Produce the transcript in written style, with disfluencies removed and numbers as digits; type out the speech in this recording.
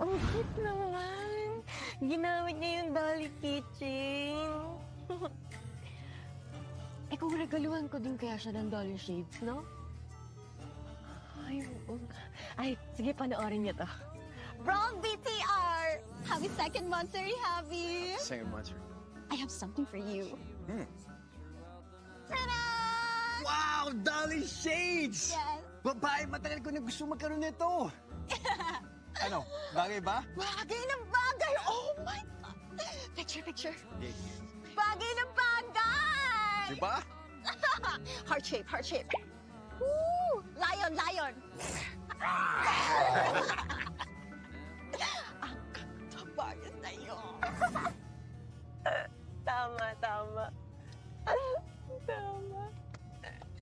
Ang cute naman. Ginamit niya yung Dolly Kitchen. Eh kung regaluhan ko din kaya siya ng Dolly Shades, no? Ay, oo. Ay, sige, panoorin niyo to. Wrong BTR! Happy second monthsary, Happy! Second monster. I have something for you. Ta-da! Wow! Dolly Shades! Yes. Babae, matagal ko na gusto magkaroon nito. Ano? Bagay ba? Bagay ng bagay! Oh my God! Picture. Okay. Bagay ng bagay! Diba? Heart shape. Woo! Lion! Ang ganda bagay sa'yo. Tama.